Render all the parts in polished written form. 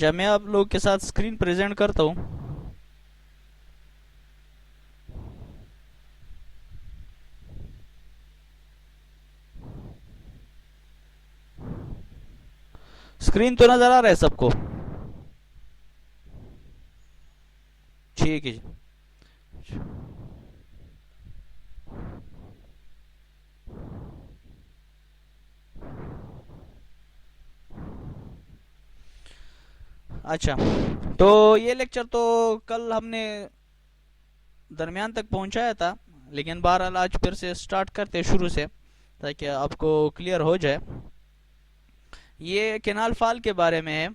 अच्छा, मैं आप लोग के साथ स्क्रीन प्रेजेंट करता हूँ। स्क्रीन तो नज़र आ रहा है सबको? ठीक है जी। अच्छा, तो ये लेक्चर तो कल हमने दरमियान तक पहुंचाया था, लेकिन बहरहाल आज फिर से स्टार्ट करते हैं शुरू से, ताकि आपको क्लियर हो जाए। ये केनाल फाल के बारे में है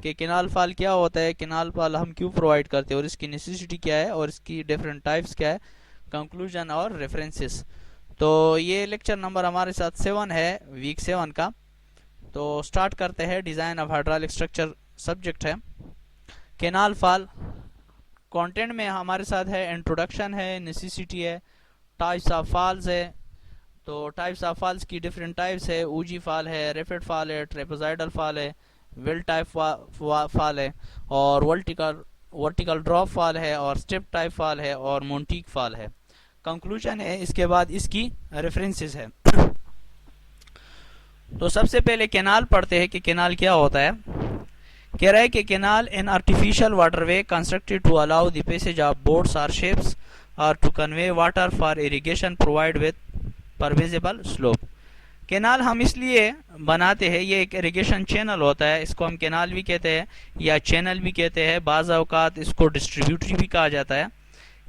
कि केनाल फाल क्या होता है, केनाल फाल हम क्यों प्रोवाइड करते हैं, और इसकी नेसेसिटी क्या है, और इसकी डिफरेंट टाइप्स क्या है, कंक्लूजन और रेफरेंसेस। तो ये लेक्चर नंबर हमारे साथ 7 है, वीक 7 का। तो स्टार्ट करते हैं। Design of hydraulic structure subject है केनाल फाल। कंटेंट में हमारे साथ है इंट्रोडक्शन है, नेसेसिटी है, टाइप्स ऑफ फाल्स है। तो टाइप्स ऑफ फाल्स की डिफरेंट टाइप्स है, ऊजी फाल है, रेपिड फाल है, ट्रेपेजॉइडल फाल है, वेल टाइप फाल है, और वर्टिकल वर्टिकल ड्रॉप फाल है, और स्टेप टाइप फाल है, और मोंटीक फाल है। कंक्लूजन है, इसके बाद इसकी रेफरेंसेस है। तो सबसे पहले केनाल पढ़ते हैं कि केनाल क्या होता है। कह रहा है कि canal an artificial waterway constructed to allow the passage of boats और शिप्स और to convey water for irrigation provide with permissible slope. Canal हम इसलिए बनाते हैं, ये एक इरिगेशन चैनल होता है, इसको हम केनाल भी कहते हैं या चैनल भी कहते हैं, बाज़ औक़ात इसको डिस्ट्रीब्यूटरी भी कहा जाता है।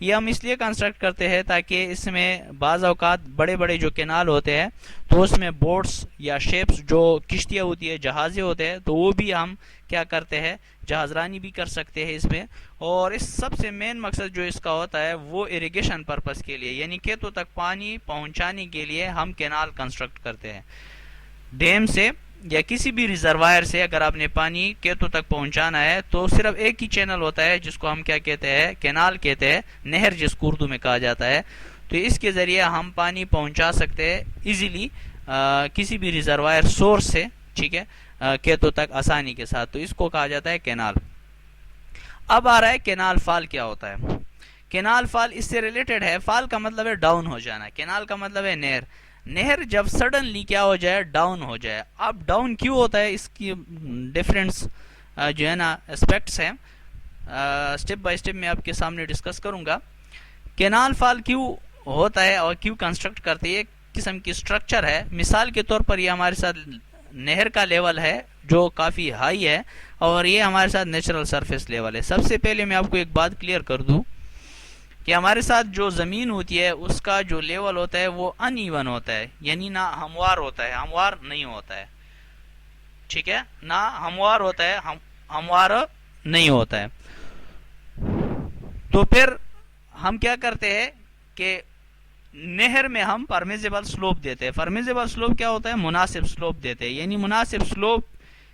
ये हम इसलिए कंस्ट्रक्ट करते हैं ताकि इसमें बाज़ औक़ात बड़े बड़े जो केनाल होते हैं, तो उसमें बोट्स या शेप्स जो किश्तियाँ होती है, जहाज़े होते हैं, तो वो भी हम क्या करते हैं, जहाजरानी भी कर सकते हैं इसमें। और इस सबसे मेन मकसद जो इसका होता है वो इरिगेशन पर्पस के लिए, यानी खेतों तक पानी पहुंचाने के लिए हम केनाल कंस्ट्रक्ट करते हैं। डैम से या किसी भी रिजर्वायर से अगर आपने पानी खेतों तक पहुंचाना है, तो सिर्फ एक ही चैनल होता है जिसको हम क्या कहते हैं, केनाल कहते हैं, नहर जिसको उर्दू में कहा जाता है। तो इसके ज़रिए हम पानी पहुंचा सकते हैं इजीली किसी भी रिजर्वायर सोर्स से, ठीक है, खेतों तक आसानी के साथ। तो इसको कहा जाता है केनाल। अब आ रहा है केनाल फाल क्या होता है। केनाल फाल इससे रिलेटेड है। फाल का मतलब है डाउन हो जाना, केनाल का मतलब है नहर। नहर जब सडनली क्या हो जाए, डाउन हो जाए। अब डाउन क्यों होता है, इसकी डिफरेंस जो है ना एस्पेक्ट्स हैं, स्टेप बाय स्टेप मैं आपके सामने डिस्कस करूंगा। केनाल फाल क्यों होता है और क्यों कंस्ट्रक्ट करते हैं, एक किस्म की स्ट्रक्चर है। मिसाल के तौर पर ये हमारे साथ नहर का लेवल है जो काफ़ी हाई है, और ये हमारे साथ नेचुरल सरफेस लेवल है। सबसे पहले मैं आपको एक बात क्लियर कर दूं कि हमारे साथ जो ज़मीन होती है उसका जो लेवल होता है वो अनइवन होता है, यानी ना हमवार होता है, हमवार नहीं होता है, ठीक है, ना हमवार होता है, हमवार नहीं होता है। तो फिर हम क्या करते हैं कि नहर में हम परमिजिबल स्लोप देते हैं। परमिजिबल स्लोप क्या होता है, मुनासिब स्लोप देते हैं, यानी मुनासिब स्लोप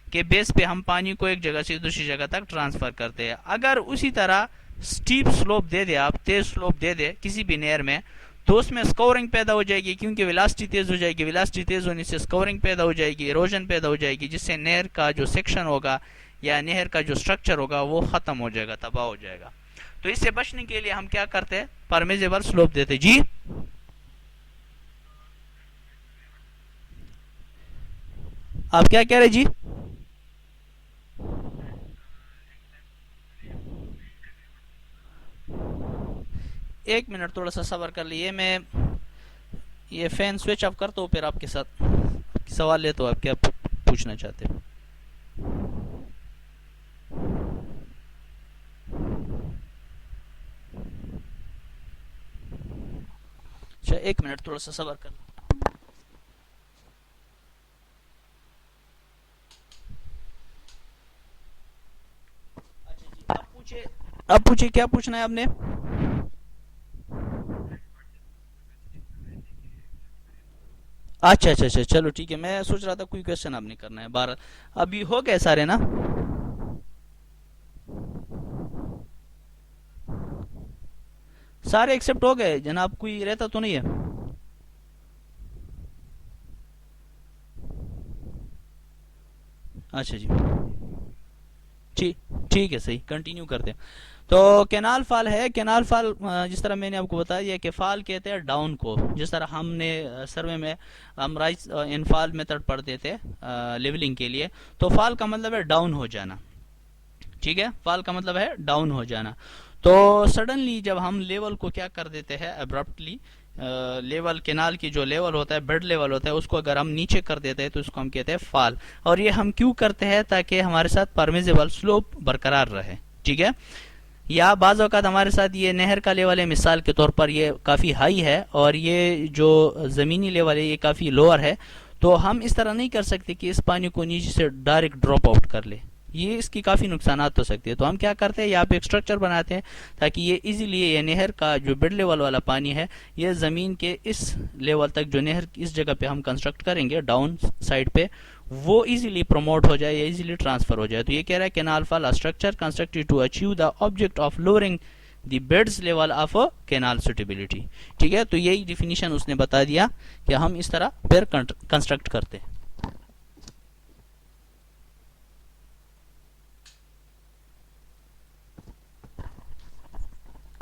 के बेस पे हम पानी को एक जगह से दूसरी जगह तक ट्रांसफर करते हैं। अगर उसी तरह स्टीप स्लोप दे दे, आप तेज स्लोप दे दे किसी भी नहर में, तो उसमें स्कोरिंग पैदा हो जाएगी, क्योंकि वेलोसिटी तेज हो जाएगी। वेलोसिटी तेज होने से स्कोरिंग पैदा हो जाएगी, इरोजन पैदा हो जाएगी, जिससे नहर का जो सेक्शन होगा या नहर का जो स्ट्रक्चर होगा वो खत्म हो जाएगा, तबाह हो जाएगा। तो इससे बचने के लिए हम क्या करते हैं, परमिजिबल स्लोप देते। जी, आप क्या कह रहे जी? एक मिनट, थोड़ा सा सब्र कर लिए। मैं ये फैन स्विच ऑफ करता हूँ, फिर आपके साथ सवाल ले, तो आप क्या पूछना चाहते हैं? अच्छा, एक मिनट, थोड़ा सा सब्र कर। अच्छा जी, आप पूछिए। आप पूछिए, क्या पूछना है आपने? अच्छा अच्छा अच्छा, चलो ठीक है। मैं सोच रहा था कोई क्वेश्चन आपने करना है। 12 अभी हो गए सारे ना? सारे एक्सेप्ट हो गए जनाब, कोई रहता तो नहीं है? अच्छा जी, ठीक ठीक है, सही, कंटिन्यू करते हैं। तो कैनाल फॉल है, कैनाल फॉल जिस तरह मैंने आपको बता दिया कि फॉल कहते हैं डाउन को, जिस तरह हमने सर्वे में हम राइज इन फॉल मेथड पढ़ते थे लेवलिंग के लिए, तो फॉल का मतलब है डाउन हो जाना, ठीक है, फॉल का मतलब है डाउन हो जाना। तो सडनली जब हम लेवल को क्या कर देते हैं अब्रप्टली, लेवल केनाल की जो लेवल होता है, बेड लेवल होता है, उसको अगर हम नीचे कर देते हैं तो उसको हम कहते हैं फॉल। और ये हम क्यों करते हैं, ताकि हमारे साथ परमिजेबल स्लोप बरकरार रहे, ठीक है। या बाज़ औक़ात हमारे साथ ये नहर का लेवल है, मिसाल के तौर पर ये काफ़ी हाई है और ये जो ज़मीनी लेवल है ये काफ़ी लोअर है, तो हम इस तरह नहीं कर सकते कि इस पानी को नीचे से डायरेक्ट ड्रॉप आउट कर ले, ये इसकी काफ़ी नुकसानात हो सकते हैं। तो हम क्या करते हैं, यहाँ पे एक स्ट्रक्चर बनाते हैं ताकि ये इजीली ये नहर का जो बेड लेवल वाला पानी है ये ज़मीन के इस लेवल तक, जो नहर इस जगह पे हम कंस्ट्रक्ट करेंगे डाउन साइड पे, वो इजीली प्रमोट हो जाए या इजीली ट्रांसफर हो जाए। तो ये कह रहा है canal fall structure constructed to achieve the object of lowering the beds level of a canal suitability, ठीक है। तो यही डिफिनीशन उसने बता दिया कि हम इस तरह फिर कंस्ट्रक्ट करते हैं।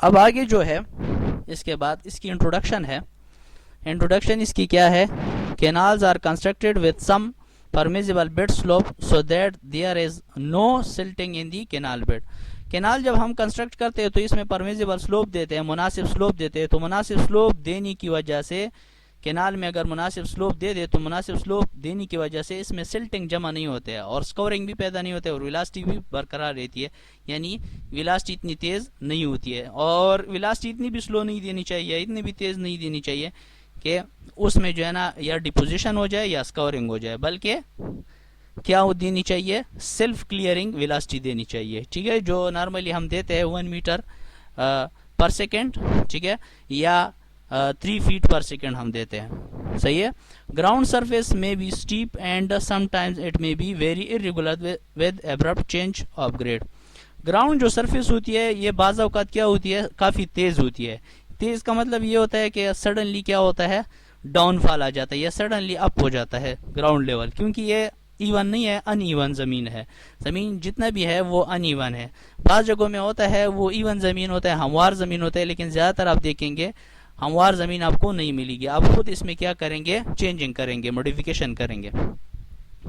अब आगे जो है इसके बाद इसकी इंट्रोडक्शन है। इंट्रोडक्शन इसकी क्या है, canals are constructed with some permissible bed slope so that there is no silting in the canal bed. Canal जब हम कंस्ट्रक्ट करते हैं तो इसमें परमिजिबल स्लोप देते हैं, मुनासिब स्लोप देते हैं। तो मुनासिब स्लोप देने की वजह से, कैनाल में अगर मुनासिब स्लोप दे दे तो मुनासिब स्लोप देने की वजह से इसमें सिल्टिंग जमा नहीं होते हैं और स्कोरिंग भी पैदा नहीं होते और वेलोसिटी भी बरकरार रहती है, यानी वेलोसिटी इतनी तेज़ नहीं होती है और वेलोसिटी इतनी भी स्लो नहीं देनी चाहिए, इतनी भी तेज़ नहीं देनी चाहिए कि उसमें जो है ना या डिपोजिशन हो जाए या स्कोरिंग हो जाए, बल्कि क्या देनी चाहिए, सेल्फ क्लियरिंग वेलोसिटी देनी चाहिए, ठीक है, जो नॉर्मली हम देते हैं 1 मीटर पर सेकेंड, ठीक है, या 3 फीट पर सेकेंड हम देते हैं, सही है। ग्राउंड सरफेस में be steep and sometimes it may be very irregular with abrupt change of grade. Ground जो सरफेस होती है ये बाज़ औक़ात क्या होती है, काफ़ी तेज़ होती है। तेज़ का मतलब ये होता है कि सडनली क्या होता है, डाउनफॉल आ जाता है या सडनली अप हो जाता है ग्राउंड लेवल, क्योंकि ये इवन नहीं है, अनइवन ज़मीन है। ज़मीन जितना भी है वो अनइवन है। बाज़ जगहों में होता है वो इवन ज़मीन होता है, हमवार ज़मीन होता है, लेकिन ज़्यादातर आप देखेंगे हमवार ज़मीन आपको नहीं मिलेगी। आप खुद इसमें क्या करेंगे, चेंजिंग करेंगे, मॉडिफिकेशन करेंगे।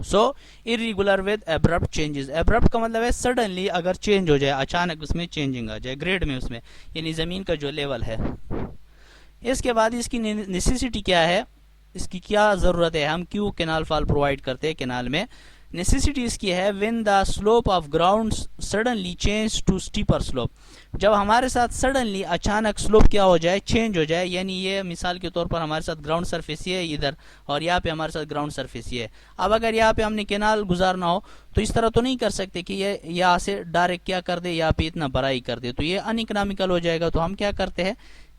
So irregular with abrupt changes. Abrupt का मतलब है सडनली अगर चेंज हो जाए, अचानक उसमें चेंजिंग आ जाए ग्रेड में, उसमें यानी ज़मीन का जो लेवल है। इसके बाद इसकी नेसेसिटी क्या है, इसकी क्या ज़रूरत है, हम क्यों कैनाल फॉल प्रोवाइड करते हैं कैनाल में। नेसेसिटी इसकी है when the slope of ground suddenly change to steeper slope. जब हमारे साथ सडनली अचानक स्लोप क्या हो जाए, चेंज हो जाए, यानी ये मिसाल के तौर पर हमारे साथ ग्राउंड सरफेस ये है इधर और यहाँ पे हमारे साथ ग्राउंड सरफेस ये है। अब अगर यहाँ पे हमने कैनाल गुजारना हो तो इस तरह तो नहीं कर सकते कि ये यहाँ से डायरेक्ट क्या कर दे, यहाँ पे इतना बड़ाई कर दे, तो ये अनइकोनॉमिकल हो जाएगा। तो हम क्या करते हैं,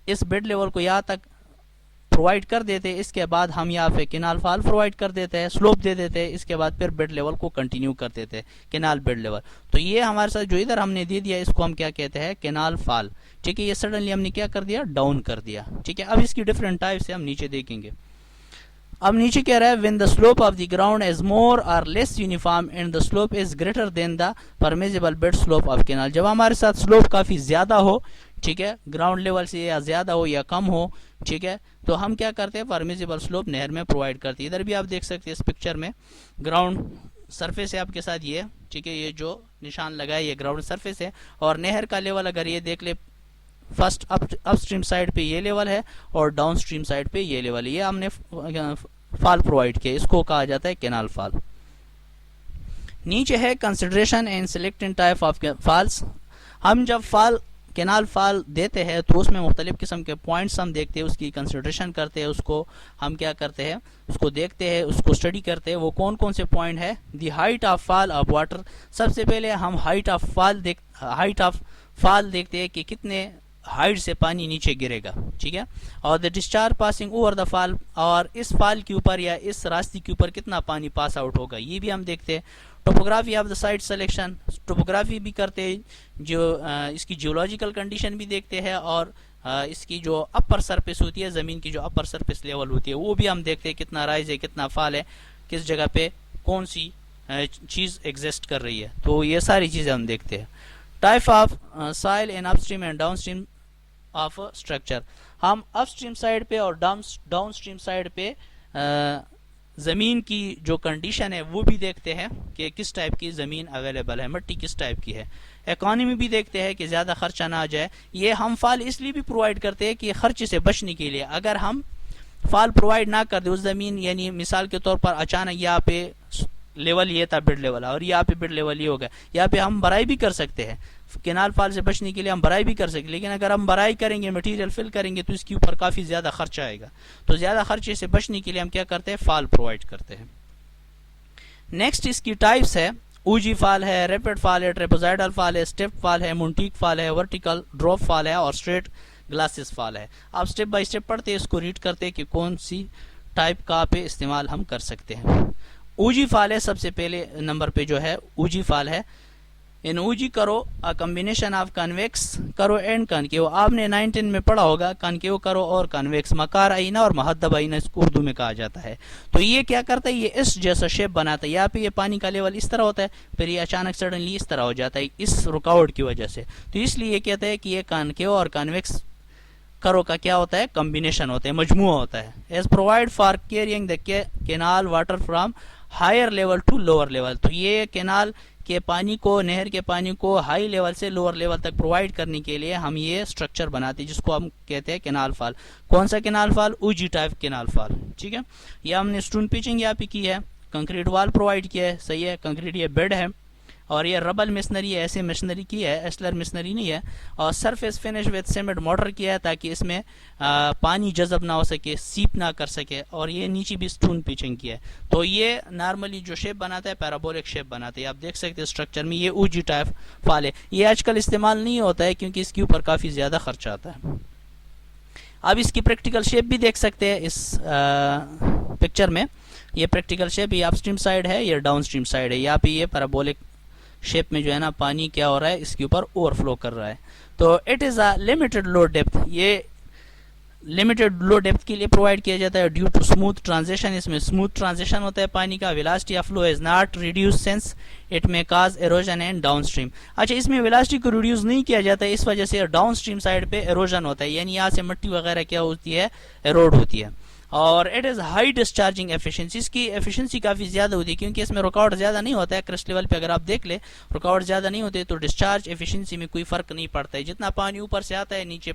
इस बेड लेवल को यहाँ तक प्रोवाइड कर देते हैं, इसके बाद हम यहाँ पे कैनाल फॉल प्रोवाइड कर देते हैं, स्लोप दे देते हैं, इसके बाद फिर बेड लेवल को कंटिन्यू कर देते हैं, कैनाल बेड लेवल। तो ये हमारे साथ जो इधर हमने दे दिया इसको हम क्या कहते हैं, कैनाल फॉल, ठीक है। ये सडनली हमने क्या कर दिया, डाउन कर दिया, ठीक है। अब इसकी डिफरेंट टाइप से हम नीचे देखेंगे। अब नीचे कह रहा है when the slope of the ground is more or less uniform and the slope is greater than the permissible bed slope of canal. जब हमारे साथ स्लोप काफ़ी ज़्यादा हो, ठीक है, ग्राउंड लेवल से या ज़्यादा हो या कम हो, ठीक है, तो हम क्या करते हैं, परमिजिबल स्लोप नहर में प्रोवाइड करते हैं। इधर भी आप देख सकते हैं इस पिक्चर में ग्राउंड सरफेस है आपके साथ ये, ठीक है, ये जो निशान लगा है ये ग्राउंड सरफेस है और नहर का लेवल अगर ये देख ले, फर्स्ट अपस्ट्रीम साइड पे ये लेवल है और डाउन स्ट्रीम साइड पे ये लेवल है, ये हमने फॉल प्रोवाइड किया, इसको कहा जाता है कैनाल फॉल। नीचे है consideration and selecting type of falls. हम जब फॉल कैनाल फॉल देते हैं तो उसमें मुख्तलिफ किस्म के पॉइंट्स हम देखते हैं, उसकी कंसिडरेशन करते हैं, उसको हम क्या करते हैं, उसको देखते हैं, उसको स्टडी करते हैं। वो कौन कौन से पॉइंट है, दी height of fall of water. सबसे पहले हम हाइट ऑफ फॉल देखते हैं कि कितने हाइट से पानी नीचे गिरेगा, ठीक है, और the discharge passing over the fall, और इस फॉल के ऊपर या इस रास्ते के ऊपर कितना पानी पास आउट होगा, ये भी हम देखते हैं। Topography of the site selection, topography भी करते हैं, जो इसकी जियोलॉजिकल कंडीशन भी देखते हैं और इसकी जो अपर सरफेस होती है, ज़मीन की जो अपर सरफेस लेवल होती है वो भी हम देखते हैं, कितना राइज है, कितना फॉल है, किस जगह पे कौन सी चीज़ एग्जिस्ट कर रही है। तो ये सारी चीज़ें हम देखते हैं। Type of soil in upstream and downstream of structure. हम अपस्ट्रीम साइड पे और डाउनस्ट्रीम साइड पे ज़मीन की जो कंडीशन है वो भी देखते हैं कि किस टाइप की ज़मीन अवेलेबल है, मिट्टी किस टाइप की है। इकॉनमी भी देखते हैं कि ज़्यादा खर्चा ना आ जाए। ये हम फाल इसलिए भी प्रोवाइड करते हैं कि खर्चे से बचने के लिए। अगर हम फाल प्रोवाइड ना कर दे उस ज़मीन, यानी मिसाल के तौर पर अचानक यहाँ पे लेवल ये था बिड लेवल और यहाँ पे बिड लेवल ये हो गया, यहाँ पे हम भराई भी कर सकते हैं। केनाल फाल से बचने के लिए हम भराई भी कर सकते हैं, लेकिन अगर हम भराई करेंगे, मटेरियल फिल करेंगे तो इसके ऊपर काफ़ी ज़्यादा खर्चा आएगा। तो ज़्यादा खर्चे से बचने के लिए हम क्या करते हैं, फाल प्रोवाइड करते हैं। नेक्स्ट इसकी टाइप्स है, ऊजी फाल है, रैपिड फाल है, ट्रेपेजॉइडल फाल है, स्टेप फाल है, मोंटीक फाल है, वर्टिकल ड्रॉप फाल है और स्ट्रेट ग्लासेस फाल है। आप स्टेप बाय स्टेप पढ़ते हैं, इसको रीड करते हैं कि कौन सी टाइप का पे इस्तेमाल हम कर सकते हैं। ऊजी फाल है, सबसे पहले नंबर पे जो है ऊजी फाल है। इन ऊजी करो अ कॉम्बिनेशन ऑफ कन्वेक्स करो एंड कनकेव। आपने 19 में पढ़ा होगा कनकेव करो और कन्वेक्स, मकार आईना और महद्दब आईना इसको उर्दू में कहा जाता है। तो ये क्या करता है, ये इस जैसा शेप बनाता है। यहाँ पे ये पानी का लेवल इस तरह होता है, फिर ये अचानक सडनली इस तरह हो जाता है इस रुकावट की वजह से। तो इसलिए ये कहते हैं कि ये कनकेव और कन्वेक्स करो का क्या होता है, कॉम्बिनेशन होता है, मजमुआ होता है। As provide for carrying the canal water from higher level to lower level. तो ये केनाल के पानी को, नहर के पानी को हाई लेवल से लोअर लेवल तक प्रोवाइड करने के लिए हम ये स्ट्रक्चर बनाते हैं, जिसको हम कहते हैं केनाल फाल। कौन सा केनाल फाल, ऊजी टाइप केनाल फाल। ठीक है, ये हमने स्टोन पिचिंग यहाँ पे की है, कंक्रीट वाल प्रोवाइड किया है, सही है, कंक्रीट ये बेड है और ये रबल मिशनरी है, ऐसे मिशनरी की है, एस्लर मिशनरी नहीं है। और surface finish with cement motor किया है ताकि इसमें पानी जज़ब ना हो सके, सीप ना कर सके। और ये नीचे भी स्टोन पिचिंग किया है। तो ये नॉर्मली जो शेप बनाता है पैराबोलिक शेप बनाते हैं। आप देख सकते हैं स्ट्रक्चर में ये ऊजी टाइप फाल है। ये आजकल इस्तेमाल नहीं होता है क्योंकि इसके ऊपर काफ़ी ज़्यादा खर्चा आता है। अब इसकी प्रैक्टिकल शेप भी देख सकते हैं इस पिक्चर में। ये प्रैक्टिकल शेप, ये अपस्ट्रीम साइड है, ये डाउन स्ट्रीम साइड है। यहाँ पे ये पैराबोलिक शेप में जो है ना पानी क्या हो रहा है, इसके ऊपर ओवरफ्लो कर रहा है। तो it is a limited low depth. ये लिमिटेड लो डेप्थ के लिए प्रोवाइड किया जाता है ड्यू टू स्मूथ ट्रांजिशन। इसमें स्मूथ ट्रांजिशन होता है पानी का। Velocity of flow is not reduce since it may cause halogen and down stream. अच्छा, इसमें वेलोसिटी को रिड्यूस नहीं किया जाता है, इस वजह से डाउन स्ट्रीम साइड पे एरोजन होता है, यानी यहाँ से मिट्टी वगैरह क्या होती है, एरोड होती है। और it is high discharging efficiency. इसकी एफिशिएंसी काफ़ी ज़्यादा होती है क्योंकि इसमें रुकावट ज़्यादा नहीं होता है। क्रस्ट लेवल पे अगर आप देख ले रुकावट ज़्यादा नहीं होती है, तो डिस्चार्ज एफिशिएंसी में कोई फ़र्क नहीं पड़ता है। जितना पानी ऊपर से आता है नीचे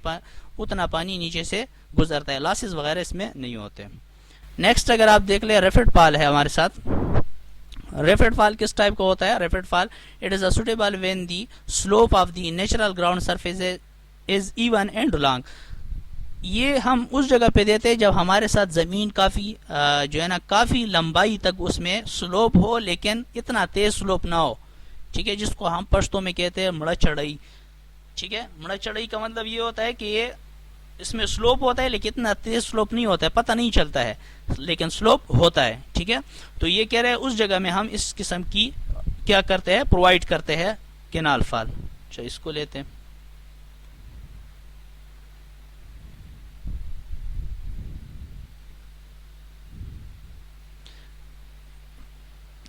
उतना पानी नीचे से गुजरता है, लॉसेस वगैरह इसमें नहीं होते। नेक्स्ट अगर आप देख ले, रैपिड फाल है हमारे साथ। रैपिड फाल किस टाइप का होता है, rapid fall it is a suitable when the slope of the natural ground surface is even and long. ये हम उस जगह पे देते हैं जब हमारे साथ ज़मीन काफ़ी जो है ना काफ़ी लंबाई तक उसमें स्लोप हो, लेकिन इतना तेज स्लोप ना हो। ठीक है, जिसको हम पश्तो में कहते हैं मड़ा चढ़ाई। ठीक है, मड़ा चढ़ाई का मतलब ये होता है कि ये इसमें स्लोप होता है लेकिन इतना तेज स्लोप नहीं होता है, पता नहीं चलता है लेकिन स्लोप होता है। ठीक है, तो ये कह रहे हैं उस जगह में हम इस किस्म की क्या करते हैं, प्रोवाइड करते हैं केनाल फाल। अच्छा, इसको लेते हैं।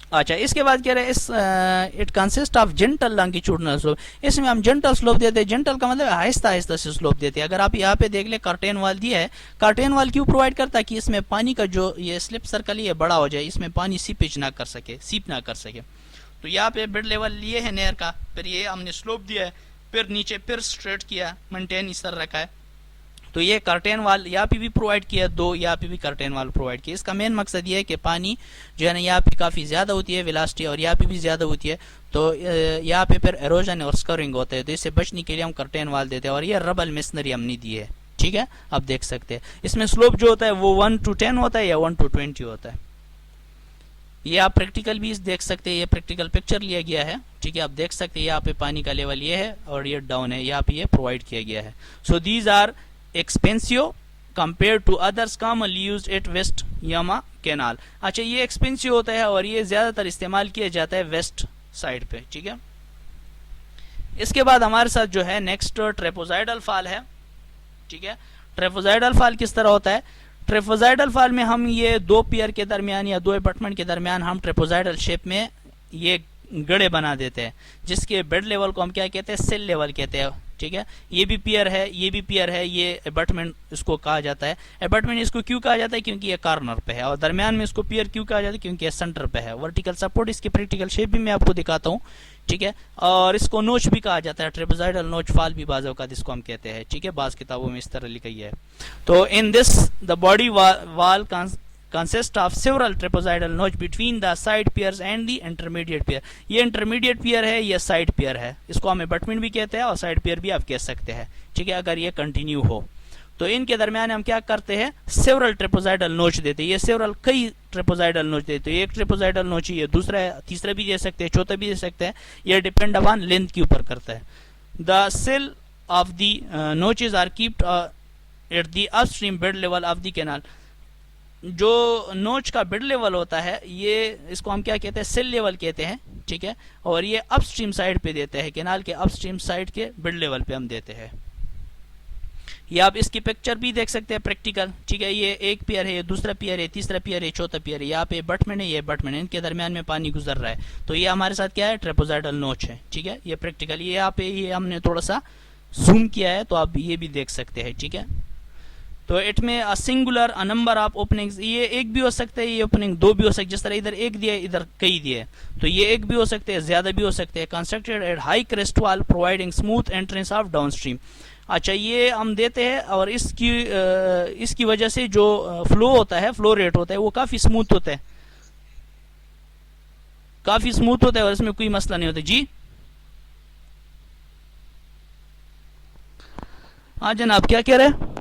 अच्छा, इसके बाद कह रहे हैं it consist of gentle longitudinal slope. इसमें हम जेंटल स्लोप देते हैं। जेंटल का मतलब आहिस्ता आहिस्ता से स्लोप देते हैं। अगर आप यहाँ पे देख ले कर्टेन वाल दिया है, कर्टेन वाल क्यों प्रोवाइड करता है कि इसमें पानी का जो ये स्लिप सर्कल ये बड़ा हो जाए, इसमें पानी सीपेज ना कर सके, सीप ना कर सके। तो यहाँ पे बेड लेवल लिए है नहर का, फिर ये हमने स्लोप दिया है, फिर नीचे फिर स्ट्रेट किया, मेंटेन इस तरह रखा है। तो ये कर्टेन वाल यहाँ पे भी प्रोवाइड किया, दो यहाँ पे भी कर्टेन वाल प्रोवाइड किया। इसका मेन मकसद ये है कि पानी जो है ना यहाँ पे काफ़ी ज़्यादा होती है वेलोसिटी और यहाँ पे भी ज़्यादा होती है, तो यहाँ पे फिर एरोजन और स्करिंग होता है। तो इससे बचने के लिए हम कर्टेन वाल देते हैं। और ये रबल मिशनरी हमने दी है। ठीक है, आप देख सकते हैं इसमें स्लोप जो होता है वो 1 to 10 होता है या 1 to 20 होता है। ये आप प्रैक्टिकल भी देख सकते हैं, ये प्रैक्टिकल पिक्चर लिया गया है। ठीक है, आप देख सकते हैं यहाँ पे पानी का लेवल ये है और ये डाउन है, यहाँ पे ये प्रोवाइड किया गया है। So these are expensive compare to others commonly used at west Yamuna canal. अच्छा, ये एक्सपेंसिव होता है और ये ज्यादातर इस्तेमाल किया जाता है वेस्ट साइड पे। ठीक है, इसके बाद हमारे साथ जो है नेक्स्ट ट्रेपेजॉइडल फाल है। ठीक है, ट्रेपेजॉइडल फाल किस तरह होता है, ट्रेपेजॉइडल फाल में हम ये दो पियर के दरमियान या दो अपार्टमेंट के दरमियान हम ट्रेपेजॉइडल शेप में ये गड़े बना देते हैं, जिसके बेड लेवल को हम क्या कहते हैं, सेल लेवल कहते हैं। ठीक है, ये भी पियर है, ये भी पियर है, ये एबटमेंट इसको कहा जाता है। एबटमेंट इसको क्यों कहा जाता है, क्योंकि ये कॉर्नर पे है, और दरमियान में इसको पियर क्यों कहा जाता है, क्योंकि ये सेंटर पे है। वर्टिकल सपोर्ट, इसकी प्रैक्टिकल शेप भी मैं आपको दिखाता हूँ। ठीक है, और इसको नोच भी कहा जाता है, ट्रेपेजॉइडल नोच फॉल भी बाज़ औक़ात इसको हम कहते हैं। ठीक है, बाज़ किताबों में इस तरह लिखी है। तो in this the body wall consist of several trapezoidal notch between the side piers and the intermediate pier। ये intermediate pier है, ये side pier है, इसको हम abutment भी कहते हैं और side pier भी आप कह सकते हैं। ठीक है, अगर ये कंटिन्यू हो तो इनके दरमियान हम क्या करते हैं, सेवरल ट्रेपोजाइडल नोच देते हैं। ये सेवरल कई ट्रेपोजाइडल नोच देते हैं, एक ट्रेपोजाइडल नोच ही है, दूसरा है, तीसरा भी दे सकते हैं, चौथा भी दे सकते हैं, ये डिपेंड अपॉन लेंथ के ऊपर करता है। The sill of the notches are kept at the upstream bed level of the canal. जो नोच का बेड लेवल होता है, ये इसको हम क्या कहते हैं, सेल लेवल कहते हैं। ठीक है, और ये अपस्ट्रीम साइड पे देते हैं, कैनाल के अपस्ट्रीम साइड के बेड लेवल पे हम देते हैं। ये आप इसकी पिक्चर भी देख सकते हैं प्रैक्टिकल। ठीक है, ये एक पियर है, ये दूसरा पियर है, तीसरा पियर है, चौथा पियर है, यहाँ पे बटमैन है, ये बटमैन है, इनके दरमियान में पानी गुजर रहा है। तो ये हमारे साथ क्या है, ट्रेपोजाइडल नोच है। ठीक है, ये प्रैक्टिकल, ये यहाँ पे ये हमने थोड़ा सा जूम किया है, तो आप ये भी देख सकते हैं। ठीक है, तो इट में a singular a number of openings, ये एक भी हो सकता है, ये ओपनिंग दो भी हो सकते हैं, जिस तरह इधर एक दिया है, इधर कई दिए, तो ये एक भी हो सकते हैं, ज्यादा भी हो सकते हैं। Constructed at high crest wall providing smooth entrance of down stream. अच्छा, ये हम देते हैं और इसकी वजह से जो फ्लो होता है, फ्लो रेट होता है, वो काफी स्मूथ होता है, काफी स्मूथ होता है, और इसमें कोई मसला नहीं होता। जी हाँ जनाब, क्या कह रहे हैं?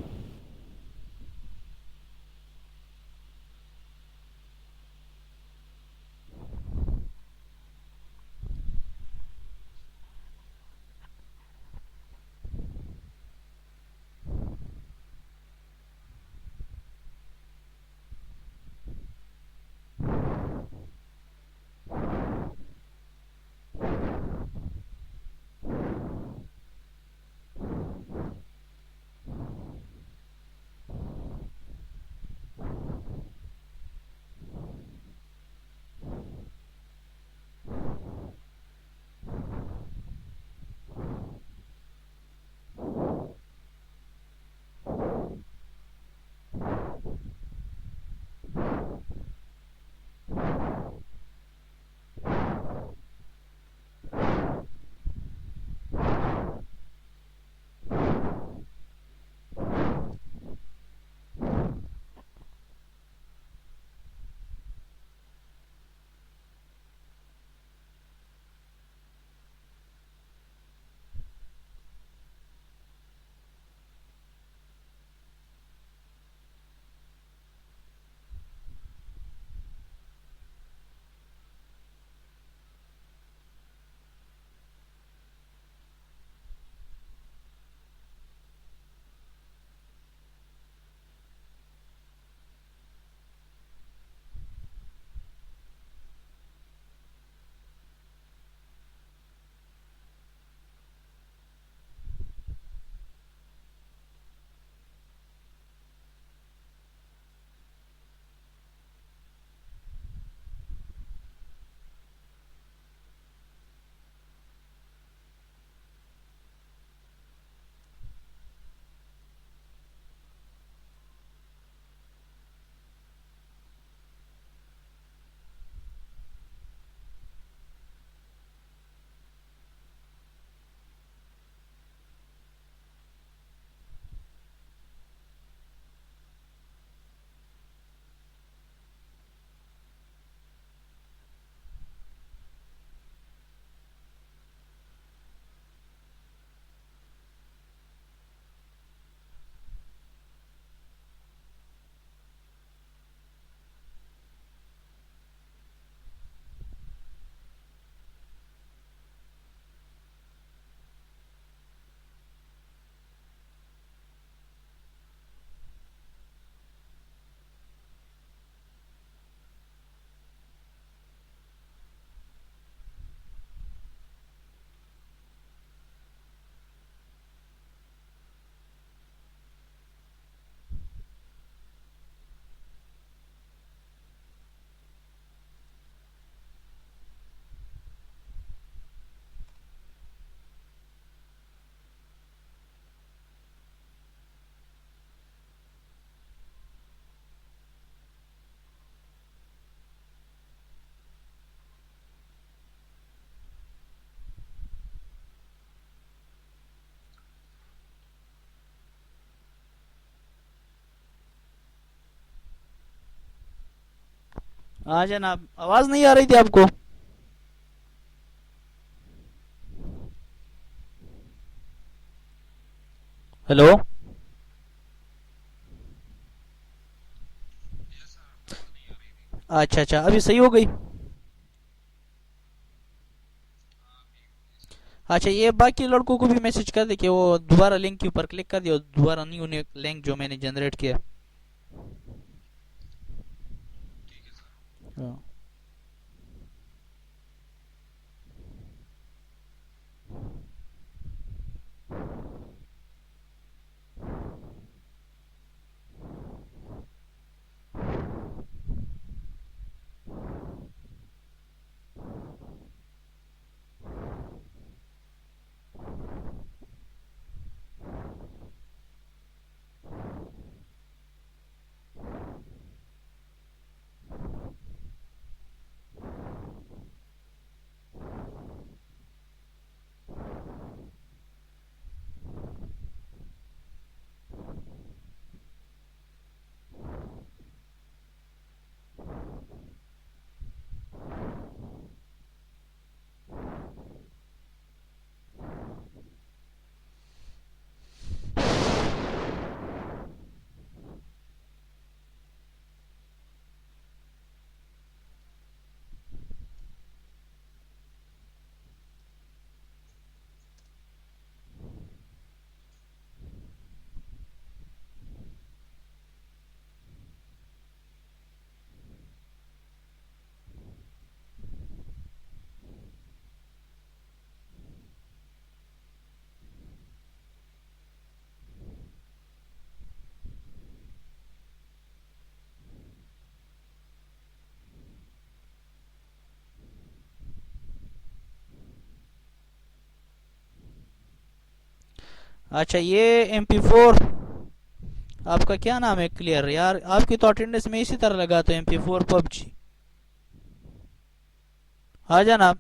हाँ जनाब, आवाज नहीं आ रही थी आपको? हेलो। अच्छा अच्छा, अभी सही हो गई? अच्छा, ये बाकी लड़कों को भी मैसेज कर दे कि वो दोबारा लिंक के ऊपर क्लिक कर दियो, दोबारा नहीं उन्हें लिंक जो मैंने जनरेट किया। हाँ। अच्छा, ये MP4, आपका क्या नाम है क्लियर यार? आपकी तो अटेंडेंस में इसी तरह लगा, तो MP4 PUBG। हाँ जनाब।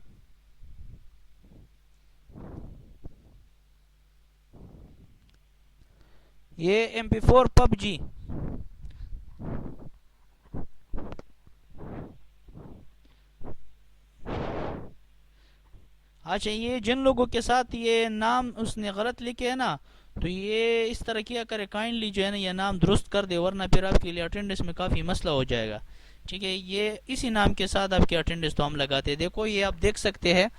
ये MP4 PUBG। अच्छा, ये जिन लोगों के साथ ये नाम उसने गलत लिखे है ना, तो ये इस तरह किया करे, काइंडली जो है ना ये नाम दुरुस्त कर दे, वरना फिर आपके लिए अटेंडेंस में काफ़ी मसला हो जाएगा। ठीक है, ये इसी नाम के साथ आपकी अटेंडेंस तो हम लगाते हैं। देखो, ये आप देख सकते हैं,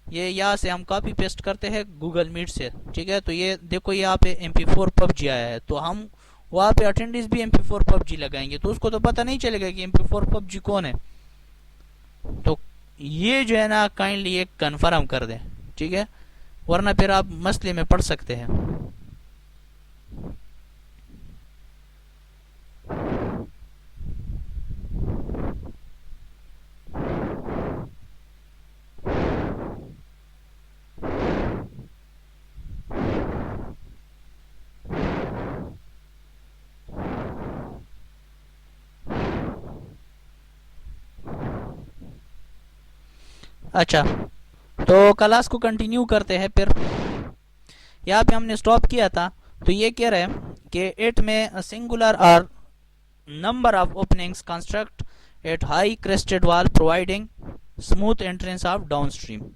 ये यहाँ से हम कॉपी पेस्ट करते हैं गूगल मीट से। ठीक है, तो ये देखो, यहाँ पे MP4 PUBG आया है, तो हम वहाँ पे अटेंडेंस भी MP4 PUBG लगाएंगे, तो उसको तो पता नहीं चलेगा कि MP4 PUBG कौन है। तो ये जो है ना, काइंडली एक कन्फर्म कर दें। ठीक है, वरना फिर आप मसले में पड़ सकते हैं। अच्छा, तो क्लास को कंटिन्यू करते हैं फिर। यहाँ पे हमने स्टॉप किया था। तो ये कह रहे हैं कि इट में singular or number of openings construct at high crested wall providing smooth entrance of downstream.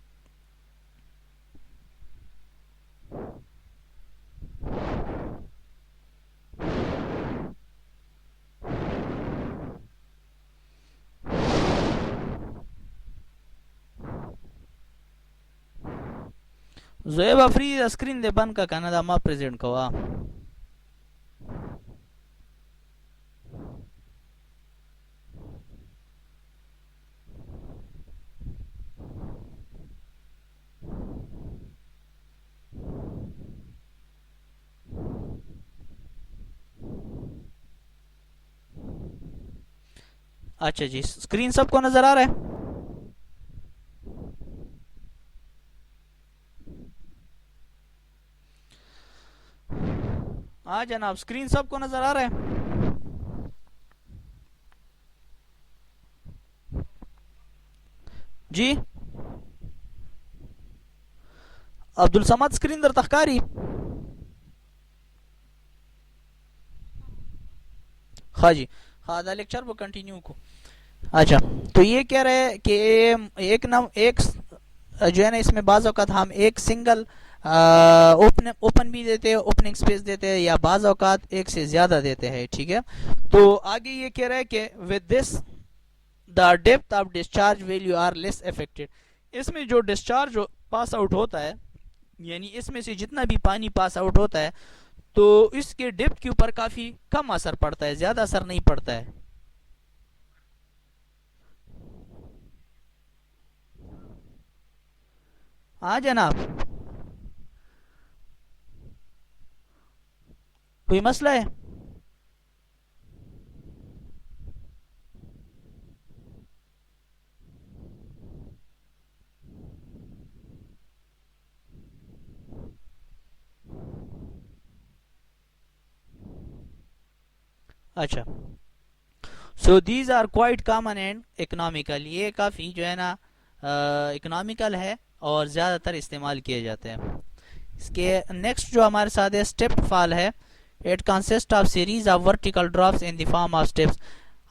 जोएबा फ्री स्क्रीन दे बन का कनाडा मा प्रेसिडेंट को वा। अच्छा जी, स्क्रीन सबको नजर आ रहा है? हाँ जनाब, स्क्रीन सबको नजर आ रहा है? जी। अब्दुल समद स्क्रीन दर तखकारी। हाँ जी। हाँ, दा लेक्चर वो कंटिन्यू को। अच्छा, तो ये कह रहे हैं कि एक जो है ना, इसमें बाज़ औक़ात हम एक सिंगल ओपन ओपन भी देते हैं, ओपनिंग स्पेस देते हैं, या बाज़ औक़ात एक से ज़्यादा देते हैं, ठीक है। तो आगे ये कह रहा है कि with this the depth of discharge value are less affected. इसमें जो डिस्चार्ज पास आउट होता है, यानी इसमें से जितना भी पानी पास आउट होता है, तो इसके डेप्थ के ऊपर काफ़ी कम असर पड़ता है, ज़्यादा असर नहीं पड़ता है। हाँ जनाब, कोई मसला है? अच्छा, so these are quite common and economical. ये काफ़ी जो है ना इकोनॉमिकल है और ज़्यादातर इस्तेमाल किए जाते हैं। इसके नेक्स्ट जो हमारे साथ है स्टेप फॉल है। It consist of series of vertical drops in the form of steps.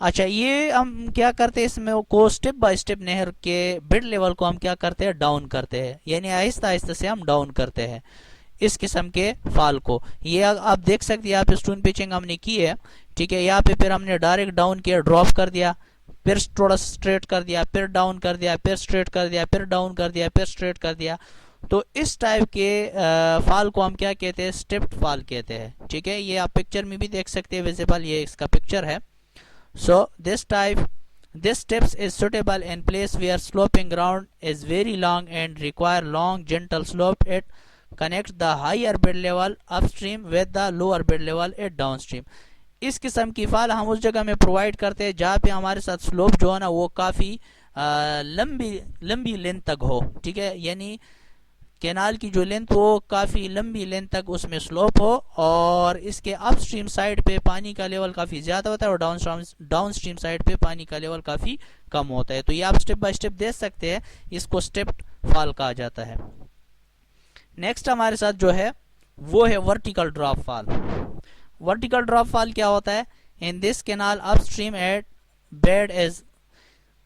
अच्छा, ये हम क्या करते हैं, इसमें को स्टेप बाय स्टेप नहर के बेड लेवल को हम क्या करते हैं, डाउन करते हैं, यानी आहिस्ता आहिस्ता से हम डाउन करते हैं इस किस्म के फाल को। ये आप देख सकते हैं, यहाँ पे स्टोन पिचिंग हमने की है, ठीक है। यहाँ पे फिर हमने डायरेक्ट डाउन किया, ड्रॉप कर दिया, फिर थोड़ा स्ट्रेट कर दिया, फिर डाउन कर दिया, फिर स्ट्रेट कर दिया, फिर डाउन कर दिया, फिर स्ट्रेट कर दिया। तो इस टाइप के फाल को हम क्या कहते हैं, स्टेप्ड फाल कहते हैं, ठीक है। ये आप पिक्चर में भी देख सकते हैं, विजिबल ये इसका पिक्चर है। सो this steps is suitable in place where sloping ground is very long and require long gentle slope. It connects the higher bed level upstream with the lower bed level at downstream. इस किस्म की फाल हम उस जगह में provide करते हैं जहाँ पे हमारे साथ स्लोप जो है ना वो काफ़ी लंबी लंबी लेंथ तक हो, ठीक है। यानी कैनाल की जो लेंथ वो काफ़ी लंबी लेंथ तक उसमें स्लोप हो, और इसके अपस्ट्रीम साइड पे पानी का लेवल काफ़ी ज़्यादा होता है और डाउन स्ट्रीम साइड पे पानी का लेवल काफ़ी कम होता है। तो ये आप स्टेप बाय स्टेप देख सकते हैं, इसको स्टेप्ड फॉल कहा जाता है। नेक्स्ट हमारे साथ जो है वो है vertical drop fall. Vertical drop fall क्या होता है, in this canal upstream at bed is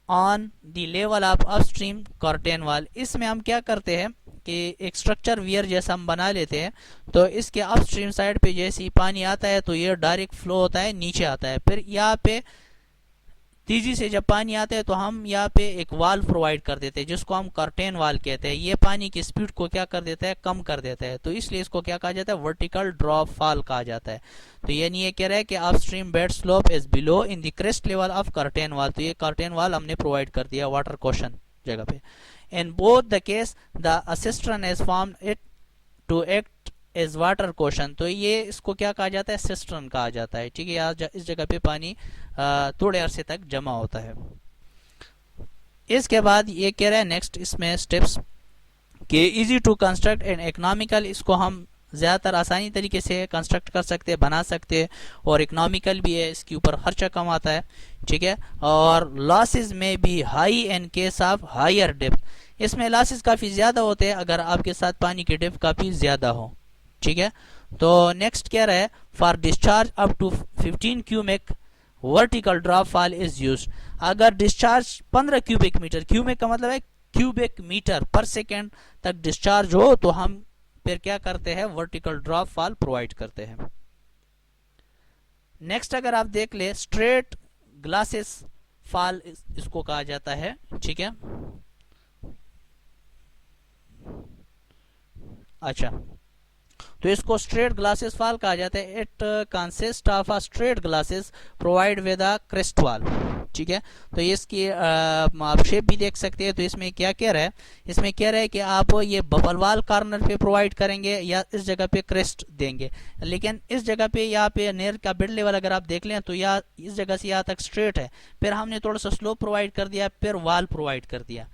on the level of upstream curtain wall. इसमें हम क्या करते हैं कि एक स्ट्रक्चर वियर जैसा हम बना लेते हैं, तो इसके अपस्ट्रीम साइड पे जैसे ही पानी आता है तो ये डायरेक्ट फ्लो होता है, नीचे आता है। फिर यहाँ पे तेजी से जब पानी आता है तो हम यहाँ पे एक वाल प्रोवाइड कर देते हैं जिसको हम कर्टेन वाल कहते हैं। ये पानी की स्पीड को क्या कर देता है, कम कर देता है, तो इसलिए इसको क्या कहा जाता है, वर्टिकल ड्रॉप फॉल कहा जाता है। तो यानी ये कह रहा है कि upstream bed slope is below in the crest level of curtain वाल। तो ये कर्टेन वाल हमने प्रोवाइड कर दिया वाटर क्वेश्चन जगह पे। In both the case the cistern is formed it to act as water cushion. तो ये इसको क्या कहा जाता है, सिस्टर्न कहा जाता है, ठीक है। इस जगह पे पानी थोड़े अरसे तक जमा होता है। इसके बाद ये कह रहा है नेक्स्ट इसमें स्टेप्स के easy to construct and economical. इसको हम ज़्यादातर आसानी तरीके से कंस्ट्रक्ट कर सकते हैं, बना सकते हैं, और इकोनॉमिकल भी है, इसके ऊपर खर्चा कम आता है, ठीक है। और लॉसेस में भी high in case of higher depth. इसमें लॉसेस काफ़ी ज़्यादा होते हैं अगर आपके साथ पानी की डेप्थ काफ़ी ज़्यादा हो, ठीक है। तो नेक्स्ट कह रहा है for discharge up to 15 cubic vertical drop fall is use. अगर डिस्चार्ज 15 क्यूबिक मीटर, क्यूबिक का मतलब है क्यूबिक मीटर पर सेकेंड तक डिस्चार्ज हो, तो हम फिर क्या करते हैं, वर्टिकल ड्रॉप फॉल प्रोवाइड करते हैं। नेक्स्ट अगर आप देख ले स्ट्रेट ग्लासेस फॉल इसको कहा जाता है, ठीक है। अच्छा, तो इसको स्ट्रेट ग्लासेस फॉल कहा जाता है। It consist of a straight glasses provide with a crest wall, ठीक है। तो इसकी आप शेप भी देख सकते हैं। तो इसमें क्या कह रहा है, इसमें कह रहा है कि आप ये बबल वाल कॉर्नर पे प्रोवाइड करेंगे या इस जगह पे क्रेस्ट देंगे। लेकिन इस जगह पे यहाँ पे नेर का बेड लेवल अगर आप देख लें तो यहाँ इस जगह से यहाँ तक स्ट्रेट है, फिर हमने थोड़ा सा स्लोप प्रोवाइड कर दिया, फिर वाल प्रोवाइड कर दिया,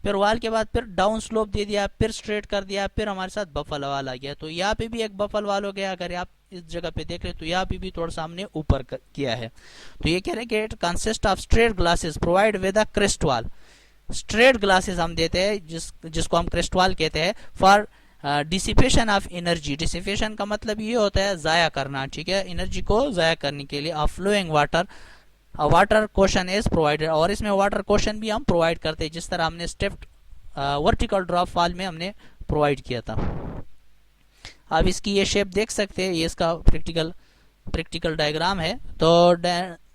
फिर वाल के बाद फिर डाउन स्लोप दे दिया, फिर स्ट्रेट कर दिया, फिर हमारे साथ बफल वाल आ गया। तो यहाँ पे भी एक बफल वाल हो गया। अगर आप इस जगह पे देख रहे तो यहाँ पे भी थोड़ा सा हमने ऊपर किया है। तो ये कह रहे हैं कि it consist of straight glasses provide with a crest वाल। स्ट्रेट ग्लासेस हम देते हैं जिसको हम क्रेस्ट वाल कहते हैं for dissipation of energy. Dissipation का मतलब ये होता है जाया करना, ठीक है, एनर्जी को जाया करने के लिए। Of flowing water water question is provided, और इसमें वाटर क्वेश्चन भी हम प्रोवाइड करते हैं जिस तरह हमने स्टेप्ड वर्टिकल ड्रॉप फॉल में हमने प्रोवाइड किया था। आप इसकी ये शेप देख सकते हैं, ये इसका प्रैक्टिकल डायग्राम है। तो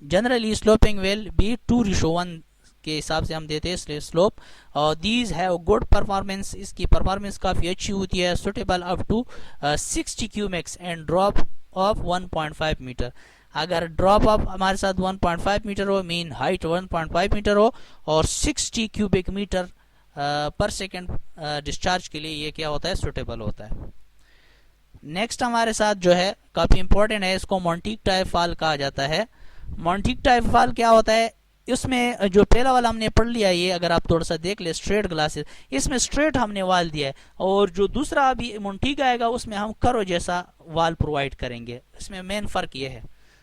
जनरली स्लोपिंग विल बी 2:1 के हिसाब से हम देते हैं स्लोप, और दीज हैव गुड परफॉर्मेंस, इसकी परफॉर्मेंस काफ़ी अच्छी होती है। Suitable up to 60 cumecs and drop of 1.5 metre. अगर ड्रॉप ऑफ हमारे साथ 1.5 मीटर हो, मीन हाइट 1.5 मीटर हो, और 60 क्यूबिक मीटर पर सेकेंड डिस्चार्ज के लिए ये क्या होता है, सुटेबल होता है। नेक्स्ट हमारे साथ जो है काफ़ी इंपॉर्टेंट है, इसको मॉन्टीक टाइप फॉल कहा जाता है। मॉन्टीक टाइप फॉल क्या होता है, इसमें जो पहला वाला हमने पढ़ लिया, ये अगर आप थोड़ा सा देख ले स्ट्रेट ग्लासेस, इसमें स्ट्रेट हमने वाल दिया है, और जो दूसरा अभी मॉन्टीक आएगा उसमें हम करो जैसा वाल प्रोवाइड करेंगे। इसमें मेन फर्क ये है,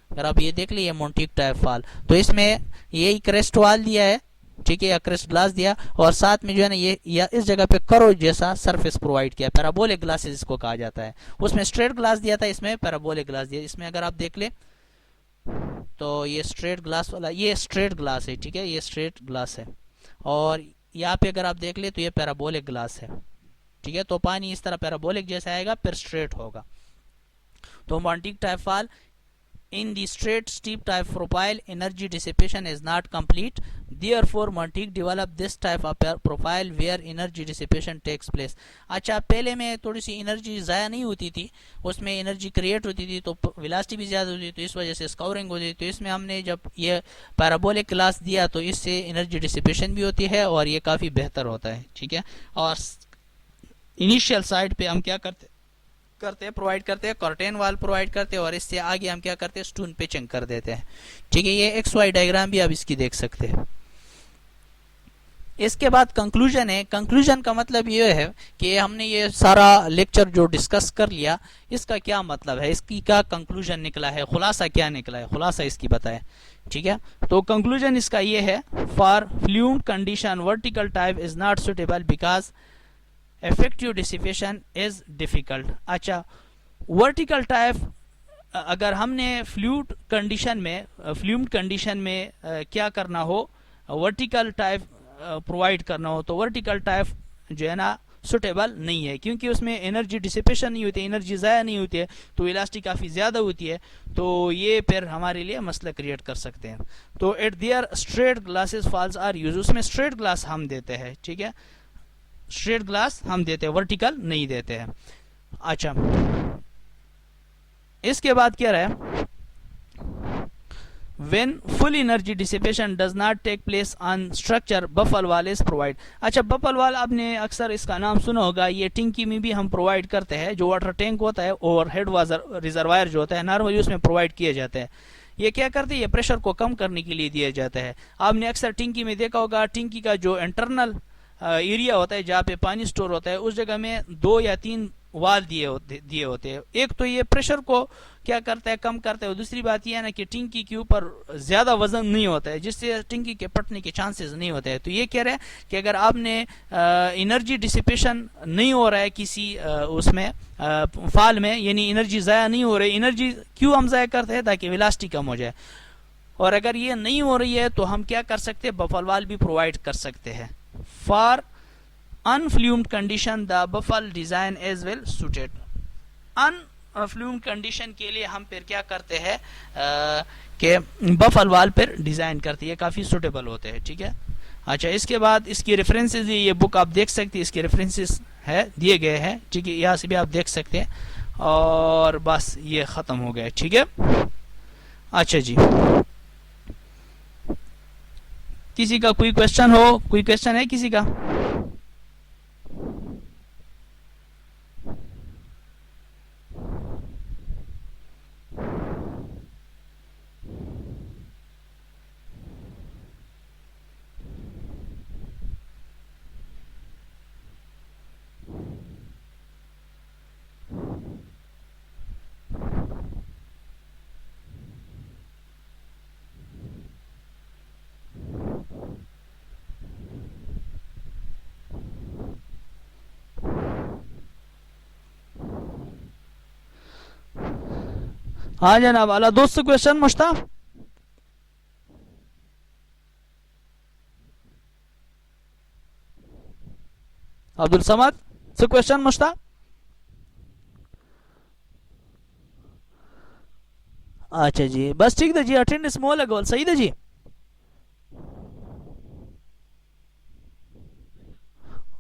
अगर आप ये देख लीजिए मॉन्टीक टाइप फॉल, तो इसमें ये क्रेस्ट वाल दिया है, ठीक है, या क्रेस्ट ग्लास दिया, और साथ में जो है ना ये या इस जगह पे करो जैसा सरफेस प्रोवाइड किया, पैराबोलिक ग्लासेस इसको कहा जाता है। उसमें स्ट्रेट ग्लास दिया था, इसमें पैराबोलिक ग्लास दिया। इसमें अगर आप देख ले तो ये स्ट्रेट ग्लास वाला, ये स्ट्रेट ग्लास है, ठीक है, ये स्ट्रेट ग्लास है, और यहाँ पे अगर आप देख ले तो ये पैराबोलिक ग्लास है, ठीक है। तो पानी इस तरह पैराबोलिक जैसा आएगा, फिर स्ट्रेट होगा। तो मॉन्टीक type fall in the straight steep type profile, energy dissipation is not complete, therefore Monteith developed this type of profile where energy dissipation takes place। अच्छा, पहले में थोड़ी सी एनर्जी ज़ाया नहीं होती थी, उसमें एनर्जी क्रिएट होती थी, तो वेलोसिटी भी ज़्यादा होती थी, तो इस वजह से स्काउरिंग होती थी। तो इसमें हमने जब ये पैराबोलिक क्लास दिया तो इससे एनर्जी डिसिपेशन भी होती है और ये काफ़ी बेहतर होता है, ठीक है। और इनिशियल साइड पे हम क्या करते हैं, प्रोवाइड करते हैं कर्टेन वाल प्रोवाइड करते हैं, और इससे आगे हम क्या करते हैं, स्टोन पिचिंग कर देते हैं, ठीक है। ये XY डायग्राम भी आप इसकी देख सकते हैं। इसके बाद कंक्लूजन है। कंक्लूजन का मतलब ये है कि हमने ये सारा लेक्चर जो डिस्कस कर लिया, इसका क्या मतलब है, इसकी क्या कंक्लूजन निकला है, खुलासा क्या निकला है, खुलासा इसकी बताए, ठीक है। तो कंक्लूजन इसका ये है, for fluid condition vertical type is not suitable because effective dissipation is difficult. अच्छा, वर्टिकल टाइप अगर हमने फ्लूइड कंडीशन में क्या करना हो, वर्टिकल टाइप प्रोवाइड करना हो, तो वर्टिकल टाइप जो है ना सुटेबल नहीं है, क्योंकि उसमें एनर्जी डिसिपेशन नहीं होती, एनर्जी ज़ाया नहीं होती है, तो इलास्टिक काफ़ी ज़्यादा होती है, तो ये फिर हमारे लिए मसला क्रिएट कर सकते हैं। तो at there straight glacis falls are use, उसमें स्ट्रेट ग्लास हम देते हैं, ठीक है, स्ट्रेट ग्लास हम देते हैं, वर्टिकल नहीं देते हैं। अच्छा, इसके बाद क्या रहा, when full energy dissipation does not take place on structure buffalo wall is provide। अच्छा, बफल वाल आपने अक्सर इसका नाम सुना होगा, ये टंकी में भी हम प्रोवाइड करते हैं, जो वाटर टैंक होता है और हेड रिजर्वायर जो होता है नॉर्मली उसमें प्रोवाइड किए जाते हैं। ये क्या करते हैं, ये प्रेशर को कम करने के लिए दिया जाता है। आपने अक्सर टंकी में देखा होगा, टंकी का जो इंटरनल एरिया होता है जहाँ पे पानी स्टोर होता है, उस जगह में 2 या 3 वाल दिए होते हैं। एक तो ये प्रेशर को क्या करता है, कम करता है, और दूसरी बात यह है ना कि टंकी के ऊपर ज़्यादा वजन नहीं होता है, जिससे टंकी के फटने के चांसेस नहीं होते हैं। तो ये कह रहे हैं कि अगर आपने एनर्जी डिसिपेशन नहीं हो रहा है किसी उसमें फाल में, यानी एनर्जी ज़ाया नहीं हो रही, एनर्जी क्यों हम ज़ाया करते हैं, ताकि वेलोसिटी कम हो जाए, और अगर ये नहीं हो रही है तो हम क्या कर सकते हैं, बफल वाल भी प्रोवाइड कर सकते हैं। For unflumed condition the baffle design is well suited. Unflumed condition के लिए हम फिर क्या करते हैं कि बफल वाल पर डिजाइन करते हैं, काफी सुटेबल होते हैं, ठीक है। अच्छा, इसके बाद इसकी रेफरेंसेस, ये बुक आप देख सकते हैं, इसके रेफरेंसेस है दिए गए हैं, ठीक है, यहाँ से भी आप देख सकते हैं, और बस ये खत्म हो गया, ठीक है। अच्छा जी, किसी का कोई क्वेश्चन हो, कोई क्वेश्चन है किसी का? हाँ जनाब, अला दोस्त question Mushtaq. Abdul Samad so question मुश्ता। अच्छा जी बस ठीक है जी, अटेंड स्मॉल गोल सही है जी।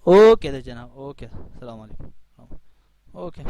ओके तो जनाब, ओके, सलाम अलैकुम। ओके।